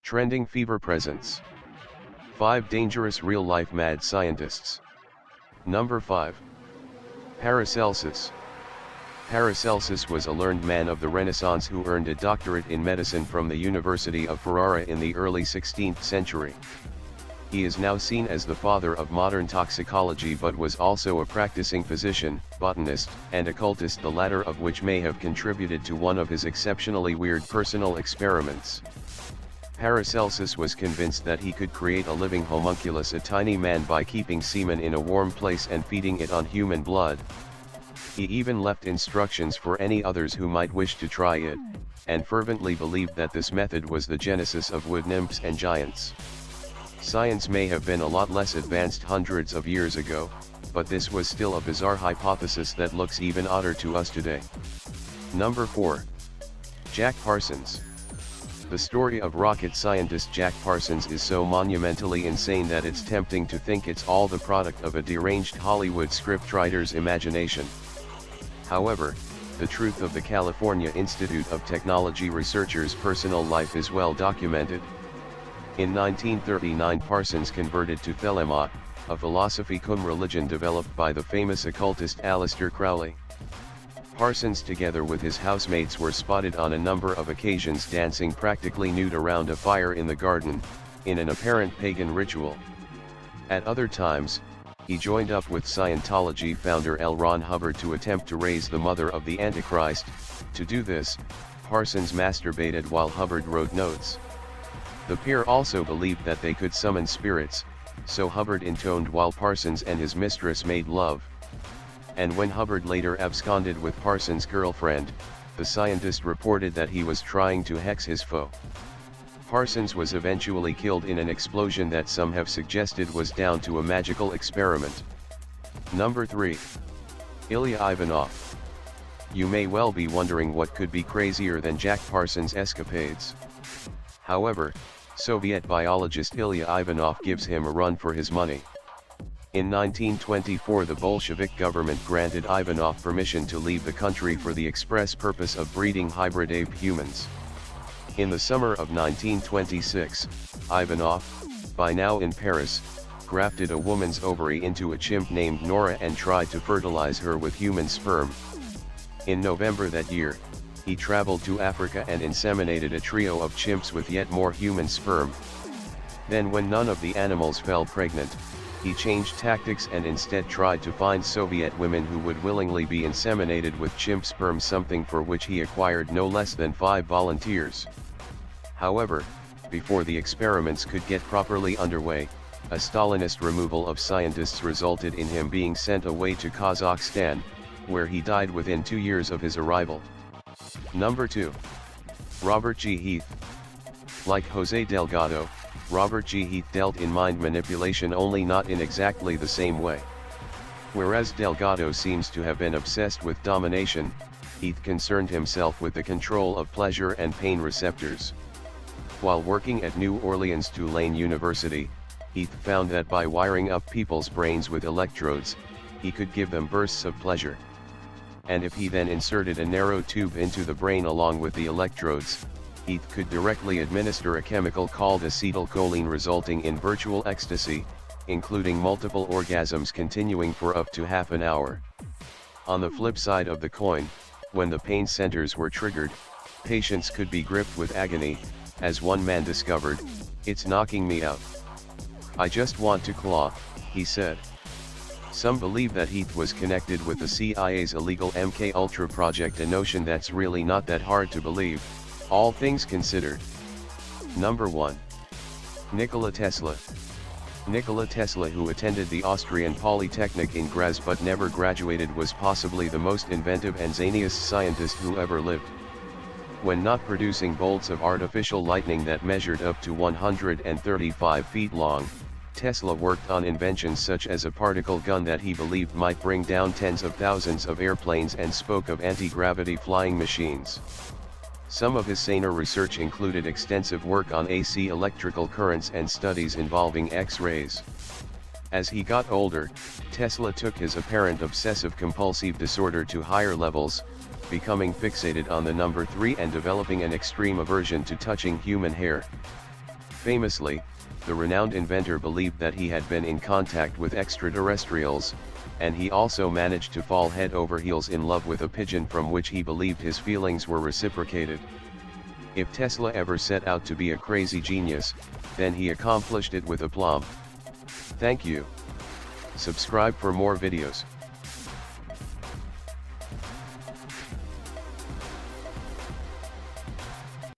Trending fever presence. 5 dangerous real-life mad scientists. Number 5. Paracelsus. Paracelsus was a learned man of the Renaissance who earned a doctorate in medicine from the University of Ferrara in the early 16th century. He is now seen as the father of modern toxicology, but was also a practicing physician, botanist, and occultist, the latter of which may have contributed to one of his exceptionally weird personal experiments. Paracelsus was convinced that he could create a living homunculus, a tiny man, by keeping semen in a warm place and feeding it on human blood. He even left instructions for any others who might wish to try it, and fervently believed that this method was the genesis of wood nymphs and giants. Science may have been a lot less advanced hundreds of years ago, but this was still a bizarre hypothesis that looks even odder to us today. Number 4. Jack Parsons. The story of rocket scientist Jack Parsons is so monumentally insane that it's tempting to think it's all the product of a deranged Hollywood scriptwriter's imagination. However, the truth of the California Institute of Technology researcher's personal life is well documented. In 1939, Parsons converted to Thelema, a philosophy cum religion developed by the famous occultist Aleister Crowley. Parsons, together with his housemates, were spotted on a number of occasions dancing practically nude around a fire in the garden, in an apparent pagan ritual. At other times, he joined up with Scientology founder L. Ron Hubbard to attempt to raise the mother of the Antichrist. To do this, Parsons masturbated while Hubbard wrote notes. The pair also believed that they could summon spirits, so Hubbard intoned while Parsons and his mistress made love. And when Hubbard later absconded with Parsons' girlfriend, the scientist reported that he was trying to hex his foe. Parsons was eventually killed in an explosion that some have suggested was down to a magical experiment. Number 3. Ilya Ivanov. You may well be wondering what could be crazier than Jack Parsons' escapades. However, Soviet biologist Ilya Ivanov gives him a run for his money. In 1924, the Bolshevik government granted Ivanov permission to leave the country for the express purpose of breeding hybrid ape humans. In the summer of 1926, Ivanov, by now in Paris, grafted a woman's ovary into a chimp named Nora and tried to fertilize her with human sperm. In November that year, he traveled to Africa and inseminated a trio of chimps with yet more human sperm. Then, when none of the animals fell pregnant, he changed tactics and instead tried to find Soviet women who would willingly be inseminated with chimp sperm, something for which he acquired no less than 5 volunteers. However, before the experiments could get properly underway, a Stalinist removal of scientists resulted in him being sent away to Kazakhstan, where he died within 2 years of his arrival. Number 2. Robert G. Heath. Like Jose Delgado, Robert G. Heath dealt in mind manipulation, only not in exactly the same way. Whereas Delgado seems to have been obsessed with domination, Heath concerned himself with the control of pleasure and pain receptors. While working at New Orleans Tulane University, Heath found that by wiring up people's brains with electrodes, he could give them bursts of pleasure. And if he then inserted a narrow tube into the brain along with the electrodes, Heath could directly administer a chemical called acetylcholine, resulting in virtual ecstasy, including multiple orgasms continuing for up to half an hour. On the flip side of the coin, when the pain centers were triggered, patients could be gripped with agony. As one man discovered, "It's knocking me out. I just want to claw," he said. Some believe that Heath was connected with the CIA's illegal MKUltra project, a notion that's really not that hard to believe, all things considered. Number 1. Nikola Tesla. Nikola Tesla, who attended the Austrian Polytechnic in Graz but never graduated, was possibly the most inventive and zaniest scientist who ever lived. When not producing bolts of artificial lightning that measured up to 135 feet long, Tesla worked on inventions such as a particle gun that he believed might bring down tens of thousands of airplanes, and spoke of anti-gravity flying machines. Some of his saner research included extensive work on AC electrical currents and studies involving X-rays. As he got older, Tesla took his apparent obsessive-compulsive disorder to higher levels, becoming fixated on the number 3 and developing an extreme aversion to touching human hair. Famously, the renowned inventor believed that he had been in contact with extraterrestrials, and he also managed to fall head over heels in love with a pigeon from which he believed his feelings were reciprocated. If Tesla ever set out to be a crazy genius, then he accomplished it with aplomb. Thank you. Subscribe for more videos.